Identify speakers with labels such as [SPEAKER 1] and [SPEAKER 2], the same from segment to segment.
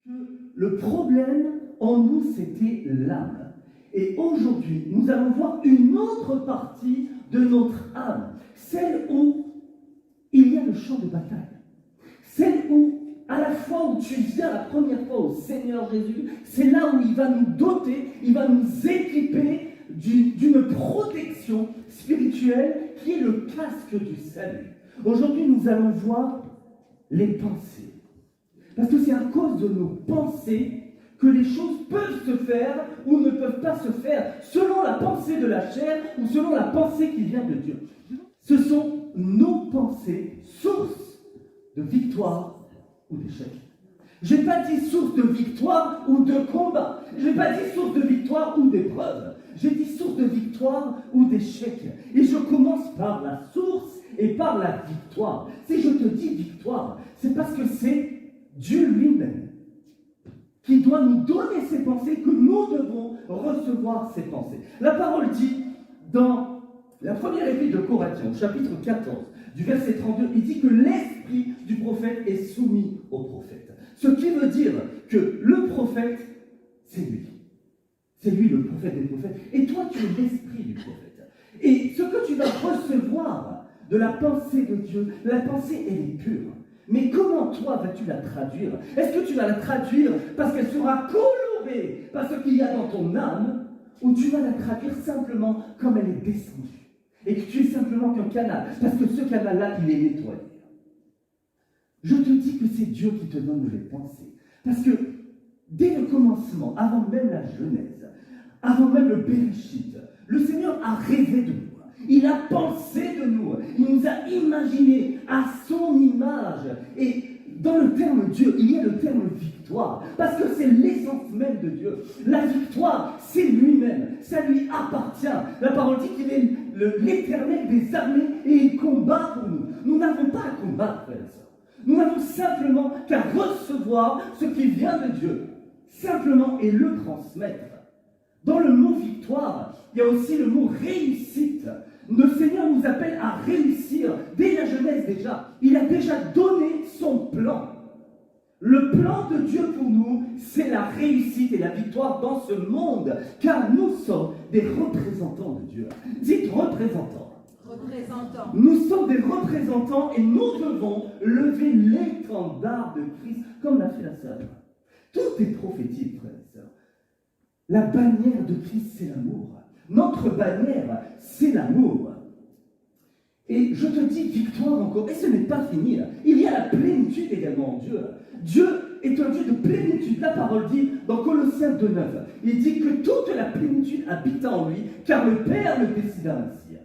[SPEAKER 1] que le problème en nous, c'était l'âme. Et aujourd'hui, nous allons voir une autre partie de notre âme, celle où il y a le champ de bataille. Celle où, à la fois où tu viens la première fois au Seigneur Jésus, c'est là où il va nous doter, il va nous équiper d'une protection spirituelle qui est le casque du salut. Aujourd'hui, nous allons voir les pensées. Parce que c'est à cause de nos pensées que les choses peuvent se faire ou ne peuvent pas se faire, selon la pensée de la chair ou selon la pensée qui vient de Dieu. Ce sont nos pensées, source de victoire ou d'échec. Je n'ai pas dit source de victoire ou de combat. Je n'ai pas dit source de victoire ou d'épreuve. J'ai dit source de victoire ou d'échec. Et je commence par la source et par la victoire. Si je te dis victoire, c'est parce que c'est Dieu lui-même qui doit nous donner ses pensées, que nous devons recevoir ses pensées. La parole dit dans la première épître de Corinthiens, chapitre 14, du verset 32, il dit que l'esprit du prophète est soumis au prophète. Ce qui veut dire que le prophète, c'est lui. C'est lui le prophète des prophètes. Et toi, tu es l'esprit du prophète. Et ce que tu vas recevoir de la pensée de Dieu, la pensée, elle est pure. Mais comment toi vas-tu la traduire? Est-ce que tu vas la traduire parce qu'elle sera colorée par ce qu'il y a dans ton âme, ou tu vas la traduire simplement comme elle est descendue et que tu es simplement qu'un canal, parce que ce canal-là, il est nettoyé? Je te dis que c'est Dieu qui te donne les pensées. Parce que dès le commencement, avant même la Genèse, avant même le Bereshit, le Seigneur a rêvé de nous. Il a pensé de nous. Il nous a imaginés à son image. Et dans le terme Dieu, il y a le terme victoire. Parce que c'est l'essence même de Dieu. La victoire, c'est lui-même. Ça lui appartient. La parole dit qu'il est l'Éternel des armées et il combat pour nous. Nous n'avons pas à combattre, frères et sœurs. Nous n'avons simplement qu'à recevoir ce qui vient de Dieu. Simplement et le transmettre. Dans le mot victoire, il y a aussi le mot réussite. Le Seigneur nous appelle à réussir dès la Genèse déjà. Il a déjà donné son plan. Le plan de Dieu pour nous, c'est la réussite et la victoire dans ce monde, car nous sommes des représentants de Dieu. Dites représentants.
[SPEAKER 2] Représentants.
[SPEAKER 1] Nous sommes des représentants et nous devons lever l'étendard de Christ comme l'a fait la sœur. Tout est prophétique, frères et sœurs. La bannière de Christ, c'est l'amour. Notre bannière, c'est l'amour. Et je te dis victoire encore, et ce n'est pas fini. Il y a la plénitude également en Dieu. Dieu est un Dieu de plénitude. La parole dit dans Colossiens 2,9, il dit que toute la plénitude habite en lui, car le Père le décida ainsi.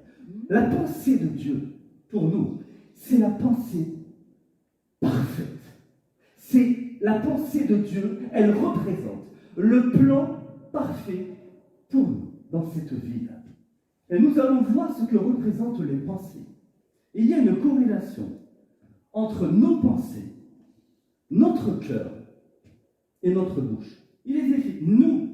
[SPEAKER 1] La pensée de Dieu, pour nous, c'est la pensée parfaite. C'est la pensée de Dieu, elle représente le plan parfait pour nous dans cette vie. Et nous allons voir ce que représentent les pensées. Il y a une corrélation entre nos pensées, notre cœur et notre bouche. Il est écrit, nous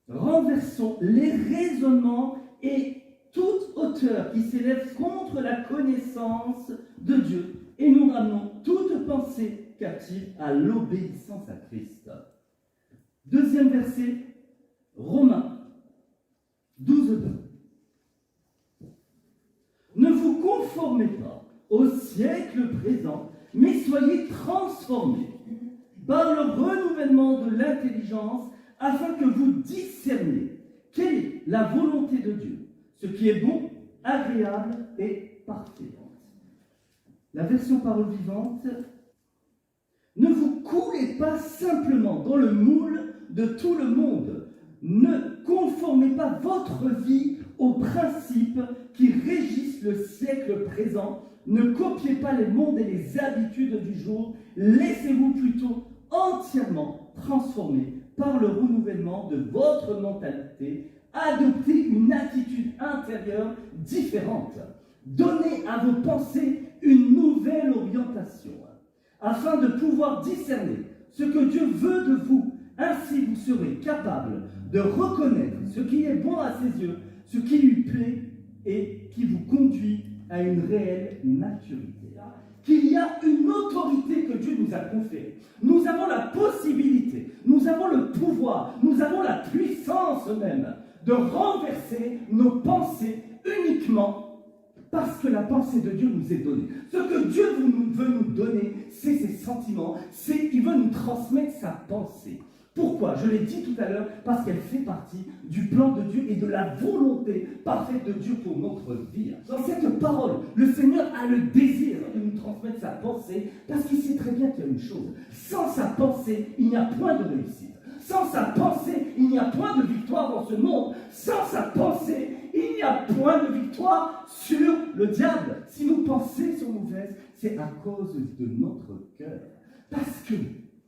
[SPEAKER 1] renversons les raisonnements et toute hauteur qui s'élève contre la connaissance de Dieu et nous ramenons toute pensée captive à l'obéissance à Christ. Deuxième verset, Romains 12:2. Ne vous conformez pas au siècle présent, mais soyez transformés par le renouvellement de l'intelligence, afin que vous discerniez quelle est la volonté de Dieu, ce qui est bon, agréable et parfait. La version parole vivante, ne vous coulez pas simplement dans le moule de tout le monde. Ne conformez pas votre vie aux principes qui régissent le siècle présent. Ne copiez pas les mondes et les habitudes du jour. Laissez-vous plutôt entièrement transformer par le renouvellement de votre mentalité. Adoptez une attitude intérieure différente. Donnez à vos pensées une nouvelle orientation, afin de pouvoir discerner ce que Dieu veut de vous. Ainsi, vous serez capable de reconnaître ce qui est bon à ses yeux, ce qui lui plaît et qui vous conduit à une réelle maturité. Qu'il y a une autorité que Dieu nous nous a conféré. Nous avons la possibilité, nous avons le pouvoir, nous avons la puissance même de renverser nos pensées uniquement parce que la pensée de Dieu nous est donnée. Ce que Dieu veut nous donner, c'est ses sentiments, il veut nous transmettre sa pensée. Pourquoi? Je l'ai dit tout à l'heure, parce qu'elle fait partie du plan de Dieu et de la volonté parfaite de Dieu pour notre vie. Dans cette parole, le Seigneur a le désir de nous transmettre sa pensée, parce qu'il sait très bien qu'il y a une chose. Sans sa pensée, il n'y a point de réussite. Sans sa pensée, il n'y a point de victoire dans ce monde. Sans sa pensée, il n'y a point de victoire sur le diable. Si nos pensées sont mauvaises, c'est à cause de notre cœur. Parce que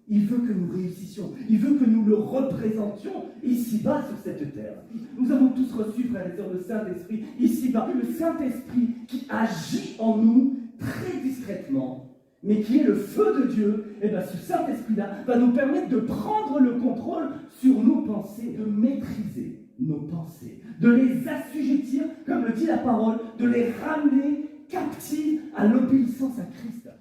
[SPEAKER 1] il veut que nous réussissions. Il veut que nous le représentions ici-bas sur cette terre. Nous avons tous reçu, frères et sœurs, le Saint-Esprit ici-bas. Le Saint-Esprit qui agit en nous très discrètement, mais qui est le feu de Dieu. Et bien ce Saint-Esprit-là va nous permettre de prendre le contrôle sur nos pensées, de maîtriser nos pensées, de les assujettir, comme le dit la parole, de les ramener captives à l'obéissance à Christ.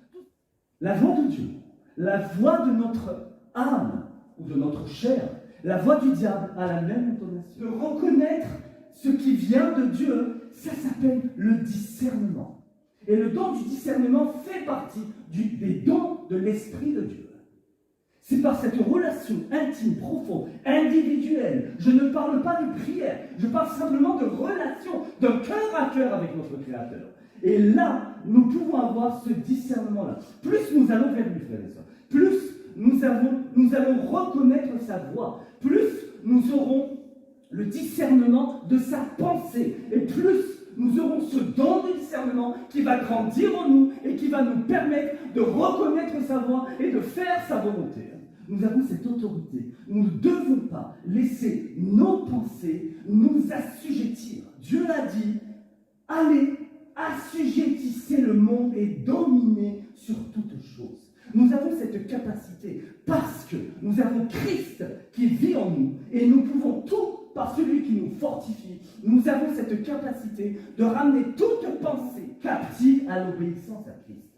[SPEAKER 1] La voix de Dieu, la voix de notre âme ou de notre chair, la voix du diable a la même intonation. De reconnaître ce qui vient de Dieu, ça s'appelle le discernement. Et le don du discernement fait partie des dons de l'Esprit de Dieu. C'est par cette relation intime, profonde, individuelle. Je ne parle pas de prière, je parle simplement de relation, d'un cœur à cœur avec notre Créateur. Et là, nous pouvons avoir ce discernement-là. Plus nous allons vers lui, frères et sœurs, plus nous allons reconnaître sa voix, plus nous aurons le discernement de sa pensée, et plus nous aurons ce don de discernement qui va grandir en nous et qui va nous permettre de reconnaître sa voix et de faire sa volonté. Nous avons cette autorité. Nous ne devons pas laisser nos pensées nous assujettir. Dieu l'a dit, allez, assujettissez le monde et dominez sur toutes choses. Nous avons cette capacité parce que nous avons Christ qui vit en nous et nous pouvons tout par celui qui nous fortifie. Nous avons cette capacité de ramener toute pensée captive à l'obéissance à Christ.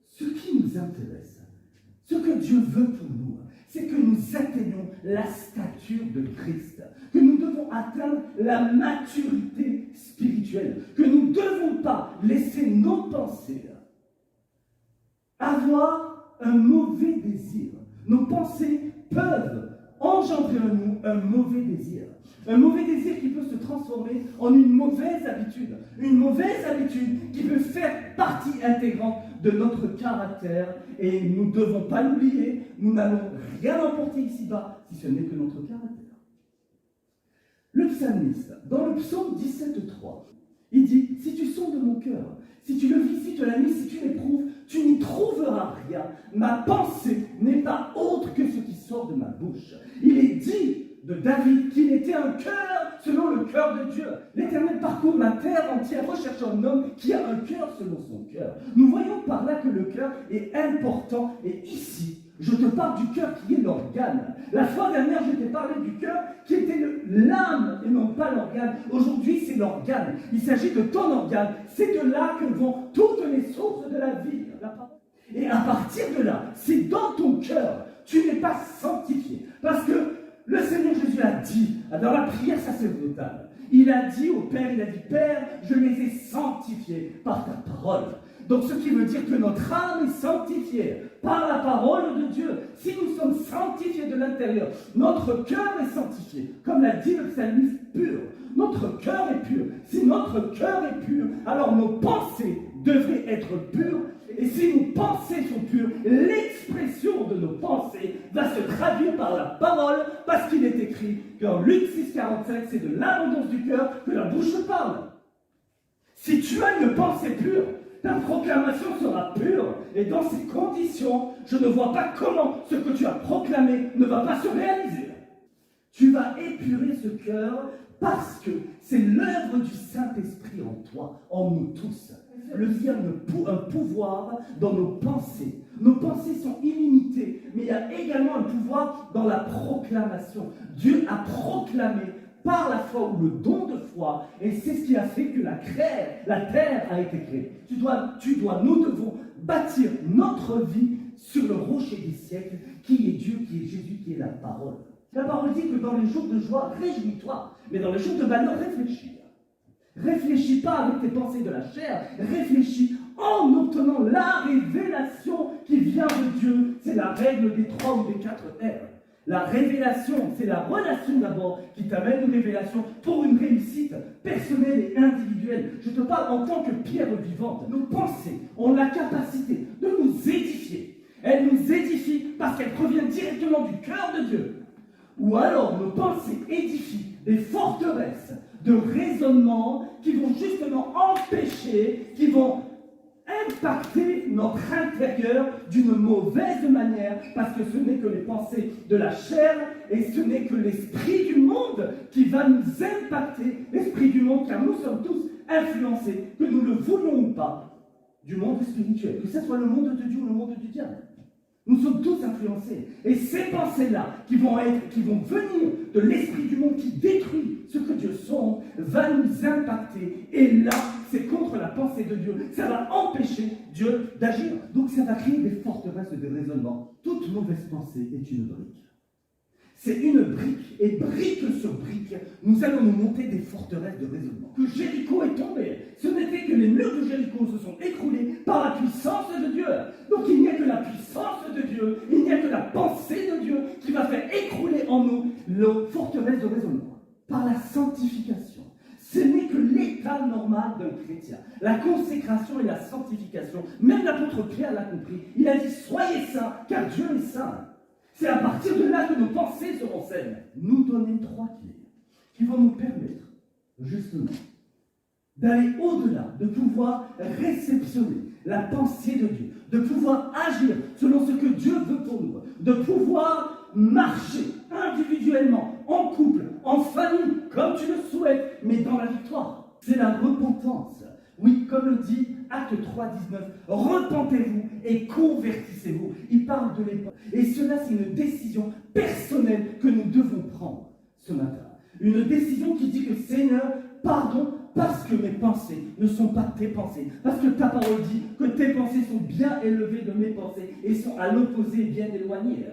[SPEAKER 1] Ce qui nous intéresse, ce que Dieu veut pour nous, c'est que nous atteignions la stature de Christ, que nous devons atteindre la maturité spirituelle, que nous ne devons pas laisser nos pensées avoir un mauvais désir. Nos pensées peuvent engendrer en nous un mauvais désir. Un mauvais désir qui peut se transformer en une mauvaise habitude. Une mauvaise habitude qui peut faire partie intégrante de notre caractère. Et nous ne devons pas l'oublier. Nous n'allons rien emporter ici-bas si ce n'est que notre caractère. Le psalmiste, dans le psaume 17,3, il dit « Si tu sondes mon cœur, si tu le visites la nuit, si tu l'éprouves, tu n'y trouveras rien. Ma pensée n'est pas autre que ce qui sort de ma bouche. » Il est dit de David qu'il était un cœur selon le cœur de Dieu. L'Éternel parcourt la terre entière, recherchant un homme qui a un cœur selon son cœur. Nous voyons par là que le cœur est important. Et ici, je te parle du cœur qui est l'organe. La fois dernière, je t'ai parlé du cœur qui était l'âme et non pas l'organe. Aujourd'hui, c'est l'organe. Il s'agit de ton organe. C'est de là que vont toutes les sources de la vie. Et à partir de là, c'est dans ton cœur. Tu n'es pas sanctifié. Parce que le Seigneur Jésus a dit, dans la prière sacerdotale, il a dit au Père, il a dit, Père, je les ai sanctifiés par ta parole. Donc ce qui veut dire que notre âme est sanctifiée par la parole de Dieu. Si nous sommes sanctifiés de l'intérieur, notre cœur est sanctifié. Comme l'a dit le psalmiste, pur. Notre cœur est pur. Si notre cœur est pur, alors nos pensées devraient être pures. Et si nos pensées sont pures, l'expression de nos pensées va se traduire par la parole, parce qu'il est écrit qu'en Luc 6,45, c'est de l'abondance du cœur que la bouche parle. Si tu as une pensée pure, ta proclamation sera pure. Et dans ces conditions, je ne vois pas comment ce que tu as proclamé ne va pas se réaliser. Tu vas épurer ce cœur parce que c'est l'œuvre du Saint-Esprit en toi, en nous tous. Il y a un pouvoir dans nos pensées. Nos pensées sont illimitées, mais il y a également un pouvoir dans la proclamation. Dieu a proclamé par la foi ou le don de foi, et c'est ce qui a fait que la terre a été créée. Nous devons bâtir notre vie sur le rocher des siècles, qui est Dieu, qui est Jésus, qui est la parole. La parole dit que dans les jours de joie, réjouis-toi, mais dans les jours de malheur, réfléchis. Réfléchis pas avec tes pensées de la chair, réfléchis en obtenant la révélation qui vient de Dieu. C'est la règle des 3 ou des 4 R. La révélation, c'est la relation d'abord qui t'amène une révélation pour une réussite personnelle et individuelle. Je te parle en tant que pierre vivante. Nos pensées ont la capacité de nous édifier. Elles nous édifient parce qu'elles proviennent directement du cœur de Dieu. Ou alors nos pensées édifient des forteresses de raisonnement qui vont justement empêcher, qui vont impacter notre intérieur d'une mauvaise manière, parce que ce n'est que les pensées de la chair et ce n'est que l'esprit du monde qui va nous impacter, l'esprit du monde, car nous sommes tous influencés, que nous le voulions ou pas, du monde spirituel, que ce soit le monde de Dieu ou le monde du diable. Nous sommes tous influencés. Et ces pensées-là, qui vont venir de l'esprit du monde qui détruit ce que Dieu sonde, va nous impacter. Et là, c'est contre la pensée de Dieu. Ça va empêcher Dieu d'agir. Donc ça va créer des forteresses de raisonnement. Toute mauvaise pensée est une brique. C'est une brique, et brique sur brique, nous allons nous monter des forteresses de raisonnement. Que Jéricho est tombé, ce n'était que les murs de Jéricho se sont écroulés par la puissance de Dieu. Donc il n'y a que la puissance de Dieu, il n'y a que la pensée de Dieu qui va faire écrouler en nous nos forteresses de raisonnement. Par la sanctification. Ce n'est que l'état normal d'un chrétien. La consécration et la sanctification. Même l'apôtre Pierre l'a compris. Il a dit, soyez saints, car Dieu est saint. C'est à partir de là que nos pensées seront saines. Nous donner 3 clés qui vont nous permettre, justement, d'aller au-delà, de pouvoir réceptionner la pensée de Dieu, de pouvoir agir selon ce que Dieu veut pour nous, de pouvoir marcher individuellement, en couple, en famille, comme tu le souhaites, mais dans la victoire. C'est la repentance. Oui, comme le dit Acte 3, 19, repentez-vous et convertissez-vous. Il parle de l'époque. Et cela, c'est une décision personnelle que nous devons prendre ce matin. Une décision qui dit que Seigneur, pardon, parce que mes pensées ne sont pas tes pensées. Parce que ta parole dit que tes pensées sont bien élevées de mes pensées et sont à l'opposé bien éloignées.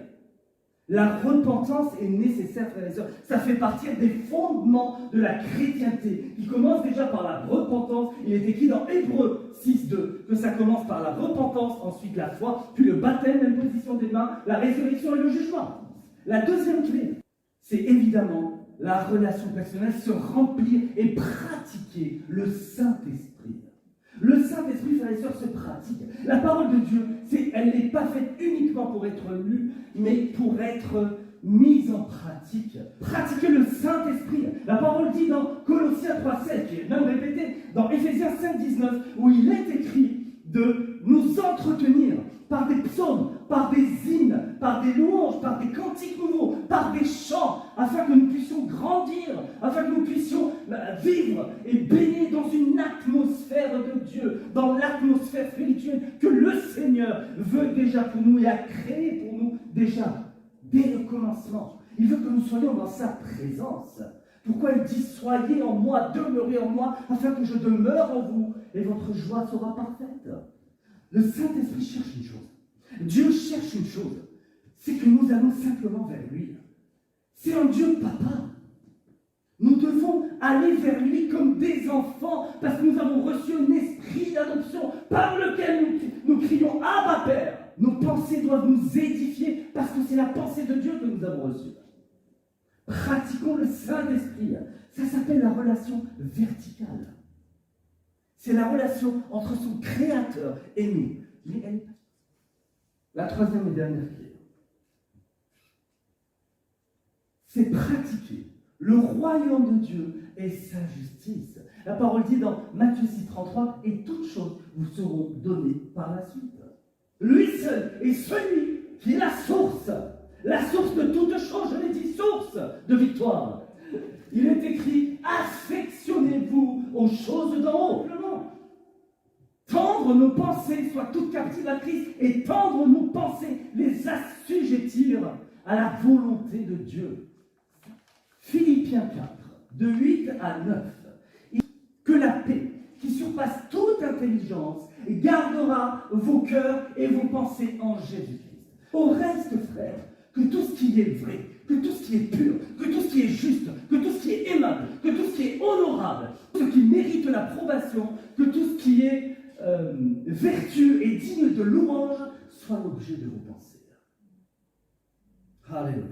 [SPEAKER 1] La repentance est nécessaire, frères et sœurs. Ça fait partie des fondements de la chrétienté, qui commence déjà par la repentance. Il est écrit dans Hébreux 6.2 que ça commence par la repentance, ensuite la foi, puis le baptême, l'imposition des mains, la résurrection et le jugement. La deuxième clé, c'est évidemment la relation personnelle, se remplir et pratiquer le Saint-Esprit. Le Saint-Esprit, frères et sœurs, se pratique. La parole de Dieu, elle n'est pas faite uniquement pour être lue, mais pour être mise en pratique. Pratiquer le Saint-Esprit. La parole dit dans Colossiens 3,7, qui est même répété dans Éphésiens 5,19, où il est écrit de nous entretenir par des psaumes, par des hymnes, par des louanges, par des cantiques nouveaux, par des chants, afin que nous puissions grandir, afin que nous puissions vivre et baigner dans une atmosphère de Dieu, dans l'atmosphère spirituelle que le Seigneur veut déjà pour nous et a créé pour nous déjà, dès le commencement. Il veut que nous soyons dans sa présence. Pourquoi il dit « Soyez en moi, demeurez en moi, afin que je demeure en vous, et votre joie sera parfaite. » Le Saint-Esprit cherche une chose. Dieu cherche une chose. C'est que nous allons simplement vers lui. C'est un Dieu papa. Nous devons aller vers lui comme des enfants, parce que nous avons reçu un esprit d'adoption par lequel nous crions « Abba Père ». Nos pensées doivent nous édifier, parce que c'est la pensée de Dieu que nous avons reçue. Pratiquons le Saint-Esprit. Ça s'appelle la relation verticale. C'est la relation entre son Créateur et nous. Mais elle... La troisième et dernière clé, c'est pratiquer le royaume de Dieu et sa justice. La parole dit dans Matthieu 6,33, et toutes choses vous seront données par la suite. Lui seul est celui qui est la source de toutes choses, je l'ai dit, source de victoire. Il est écrit, affectionnez-vous aux choses d'en haut. Tendre nos pensées, soit toutes captives à Christ, et tendre nos pensées, les assujettir à la volonté de Dieu. Philippiens 4, de 8 à 9. Que la paix, qui surpasse toute intelligence, gardera vos cœurs et vos pensées en Jésus-Christ. Au reste, frères, que tout ce qui est vrai, que tout ce qui est pur, que tout ce qui est juste, que tout ce qui est aimable, que tout ce qui est honorable, ce qui mérite l'approbation, que tout ce qui est vertu et digne de louange soit l'objet de vos pensées. Alléluia.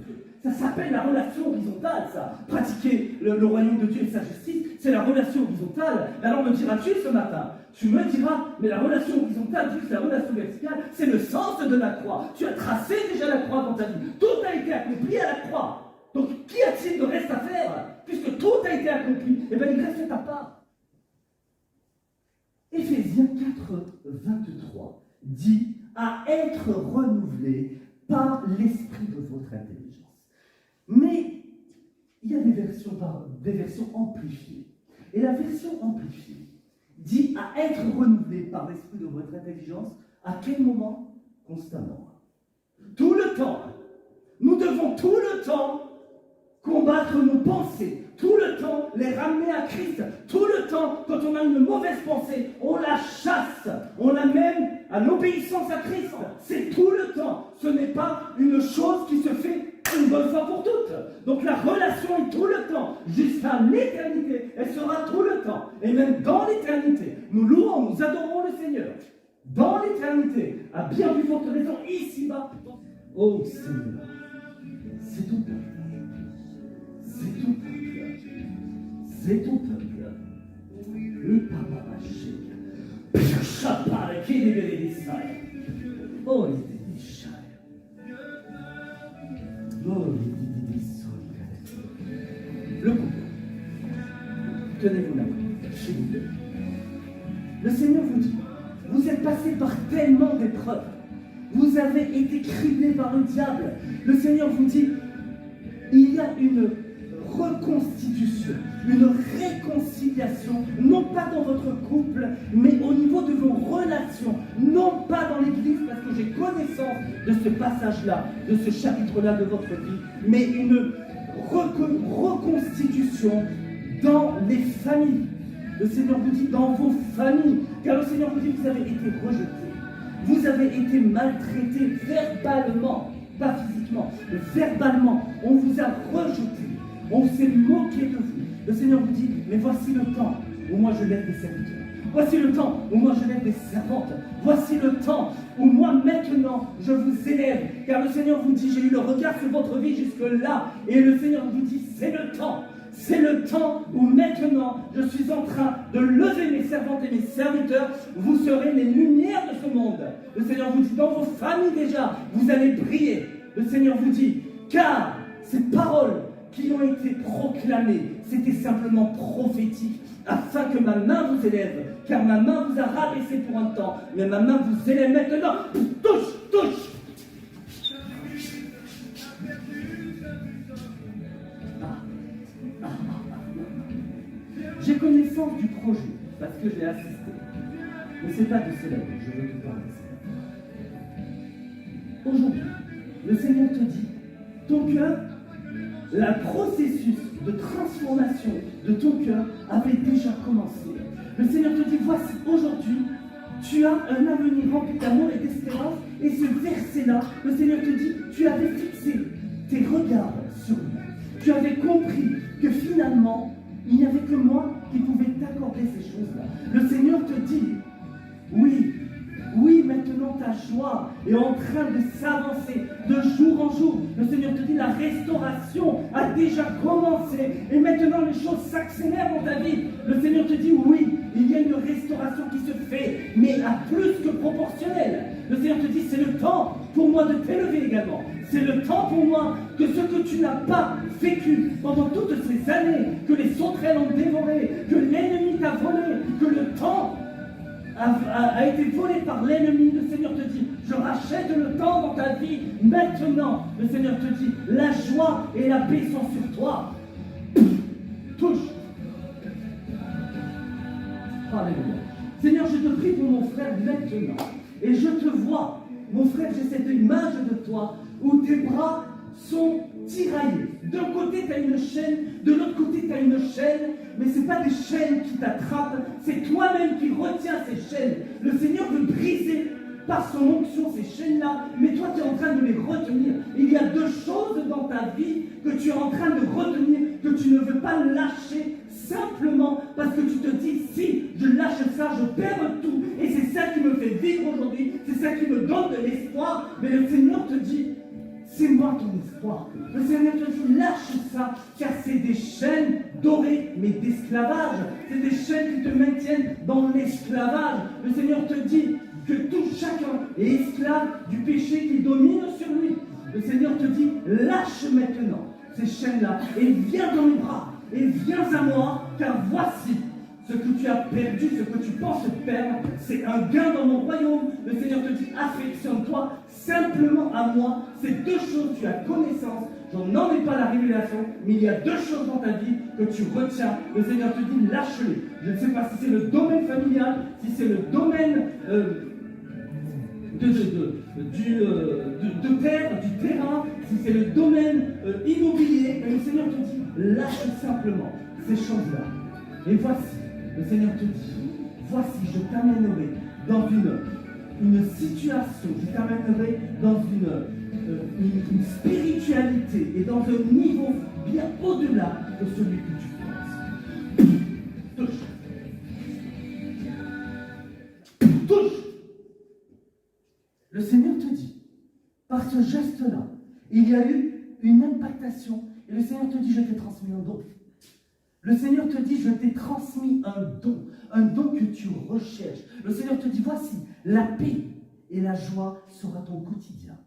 [SPEAKER 1] Ça s'appelle la relation horizontale, ça. Pratiquer le royaume de Dieu et sa justice, c'est la relation horizontale. Alors me diras-tu ce matin, tu me diras, mais la relation horizontale, vu que la relation verticale, c'est le sens de la croix. Tu as tracé déjà la croix dans ta vie. Tout a été accompli à la croix. Donc, qu'y a-t-il de reste à faire? Puisque tout a été accompli, eh bien, il reste ta part. Éphésiens 4, 23 dit à être renouvelé par l'esprit de votre intelligence. Mais il y a des versions amplifiées. Et la version amplifiée dit à être renouvelé par l'esprit de votre intelligence. À quel moment? Constamment. Tout le temps. Nous devons tout le temps combattre nos pensées, tout le temps les ramener à Christ, tout le temps, quand on a une mauvaise pensée, on la chasse, on l'amène à l'obéissance à Christ. C'est tout le temps. Ce n'est pas une chose qui se fait une bonne fois pour toutes. Donc la relation est tout le temps, jusqu'à l'éternité, elle sera tout le temps. Et même dans l'éternité, nous louons, nous adorons le Seigneur. Dans l'éternité, à bien plus forte raison, ici-bas. Oh Seigneur, c'est ton peuple. C'est ton peuple. C'est ton peuple. Le papa maché. Chapare, qui libère les sailles. Oh, il est des chais. Oh, il est des sols. Le couple. Tenez-vous la main, chez vous deux. Le Seigneur vous dit, vous êtes passé par tellement d'épreuves. Vous avez été criblés par le diable. Le Seigneur vous dit, il y a une reconstitution, une réconciliation, non pas dans votre couple, mais au niveau de vos relations, non pas dans l'Église, parce que j'ai connaissance de ce passage-là, de ce chapitre-là de votre vie, mais une reconstitution dans les familles. Le Seigneur vous dit dans vos familles, car le Seigneur vous dit vous avez été rejetés, vous avez été maltraités verbalement, pas physiquement, mais verbalement, on vous a rejeté. On s'est moqué de vous. Le Seigneur vous dit, mais voici le temps où moi je lève des serviteurs. Voici le temps où moi je lève des servantes. Voici le temps où moi maintenant je vous élève. Car le Seigneur vous dit, j'ai eu le regard sur votre vie jusque-là. Et le Seigneur vous dit, c'est le temps. C'est le temps où maintenant je suis en train de lever mes servantes et mes serviteurs. Vous serez les lumières de ce monde. Le Seigneur vous dit, dans vos familles déjà, vous allez briller. Le Seigneur vous dit, car ces paroles qui ont été proclamés, c'était simplement prophétique, afin que ma main vous élève, car ma main vous a rabaissé pour un temps, mais ma main vous élève maintenant. Touche. J'ai connaissance du projet, parce que j'ai assisté. Mais ce n'est pas de cela que je veux te parler. Aujourd'hui, le Seigneur te dit, ton cœur, le processus de transformation de ton cœur avait déjà commencé. Le Seigneur te dit, voici, aujourd'hui, tu as un avenir rempli d'amour et d'espérance. Et ce verset-là, le Seigneur te dit, tu avais fixé tes regards sur moi. Tu avais compris que finalement, il n'y avait que moi qui pouvais t'accorder ces choses-là. Le Seigneur te dit, oui, maintenant ta joie est en train de s'avancer de jour en jour. Le Seigneur te dit, la restauration a déjà commencé et maintenant les choses s'accélèrent dans ta vie. Le Seigneur te dit, oui, il y a une restauration qui se fait, mais à plus que proportionnelle. Le Seigneur te dit, c'est le temps pour moi de t'élever également. C'est le temps pour moi que ce que tu n'as pas vécu pendant toutes ces années, que les sauterelles ont dévoré, que l'ennemi t'a volé, que le temps a été volé par l'ennemi. Le Seigneur te dit, je rachète le temps dans ta vie. Maintenant, le Seigneur te dit, la joie et la paix sont sur toi. Touche. Alléluia. Seigneur, je te prie pour mon frère maintenant. Et je te vois, mon frère, j'ai cette image de toi, où tes bras sont tiraillés. D'un côté, tu as une chaîne, de l'autre côté, tu as une chaîne, mais ce n'est pas des chaînes qui t'attrapent, c'est toi-même qui retiens ces chaînes. Le Seigneur veut briser par son onction ces chaînes-là, mais toi, tu es en train de les retenir. Il y a deux choses dans ta vie que tu es en train de retenir, que tu ne veux pas lâcher, simplement parce que tu te dis, si je lâche ça, je perds tout. Et c'est ça qui me fait vivre aujourd'hui, c'est ça qui me donne de l'espoir. Mais le Seigneur te dit, c'est moi ton espoir. Le Seigneur te dit, lâche ça, car c'est des chaînes dorées, mais d'esclavage. C'est des chaînes qui te maintiennent dans l'esclavage. Le Seigneur te dit que tout chacun est esclave du péché qui domine sur lui. Le Seigneur te dit, lâche maintenant ces chaînes-là et viens dans mes bras. Et viens à moi, car voici ce que tu as perdu, ce que tu penses perdre, c'est un gain dans mon royaume. Le Seigneur te dit, affectionne-toi simplement à moi. Ces deux choses, tu as connaissance. Je n'en ai pas la révélation, mais il y a deux choses dans ta vie que tu retiens. Le Seigneur te dit, lâche-les. Je ne sais pas si c'est le domaine familial, si c'est le domaine de terre, du terrain, si c'est le domaine immobilier, mais le Seigneur te dit, lâche simplement ces choses-là. Et voici, le Seigneur te dit, voici, je t'amènerai dans une situation, je t'amènerai dans une spiritualité et dans un niveau bien au-delà de celui que tu penses. Touche. Le Seigneur te dit, par ce geste-là, il y a eu une impactation. Et le Seigneur te dit, je t'ai transmis un don. Le Seigneur te dit, je t'ai transmis un don que tu recherches. Le Seigneur te dit, voici, la paix et la joie sera ton quotidien.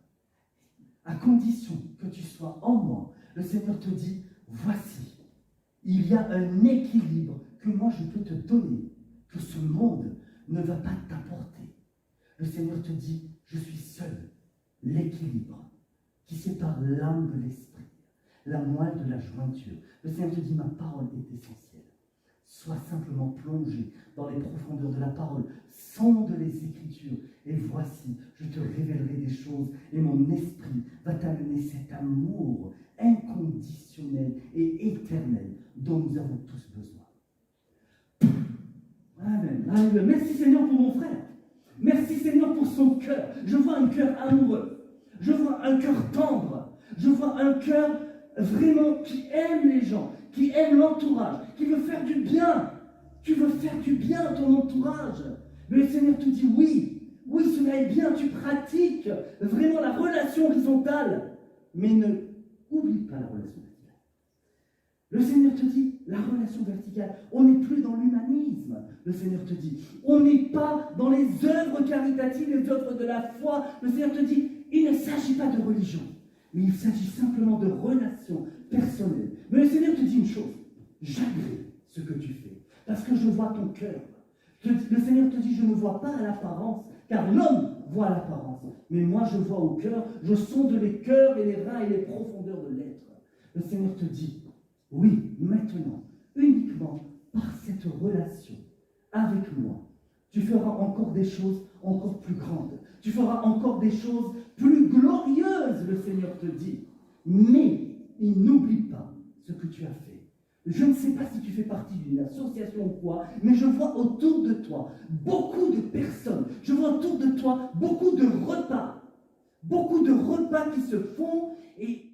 [SPEAKER 1] À condition que tu sois en moi. Le Seigneur te dit, voici, il y a un équilibre que moi je peux te donner, que ce monde ne va pas t'apporter. Le Seigneur te dit, je suis seul, l'équilibre qui sépare l'âme de l'esprit, la moelle de la jointure. Le Seigneur te dit, ma parole est essentielle. Sois simplement plongé dans les profondeurs de la parole, sonde les Écritures, et voici, je te révélerai des choses, et mon esprit va t'amener cet amour inconditionnel et éternel dont nous avons tous besoin. Amen. Amen. Merci Seigneur pour mon frère. Merci Seigneur pour son cœur. Je vois un cœur amoureux. Je vois un cœur tendre. Je vois un cœur vraiment qui aime les gens, qui aime l'entourage, qui veut faire du bien. Tu veux faire du bien à ton entourage. Mais le Seigneur te dit oui, cela est bien, tu pratiques vraiment la relation horizontale. Mais ne oublie pas la relation verticale. Le Seigneur te dit, la relation verticale, on n'est plus dans l'humanisme. Le Seigneur te dit, on n'est pas dans les œuvres caritatives, les œuvres de la foi. Le Seigneur te dit, il ne s'agit pas de religion, mais il s'agit simplement de relations personnelles. Mais le Seigneur te dit une chose, j'agrée ce que tu fais, parce que je vois ton cœur. Le Seigneur te dit, je ne vois pas à l'apparence, car l'homme voit l'apparence, mais moi je vois au cœur, je sonde les cœurs et les reins et les profondeurs de l'être. Le Seigneur te dit, oui, maintenant, uniquement par cette relation avec moi, tu feras encore des choses encore plus grandes. Tu feras encore des choses plus glorieuses, le Seigneur te dit. Mais il n'oublie pas ce que tu as fait. Je ne sais pas si tu fais partie d'une association ou quoi, mais je vois autour de toi beaucoup de personnes. Je vois autour de toi beaucoup de repas qui se font et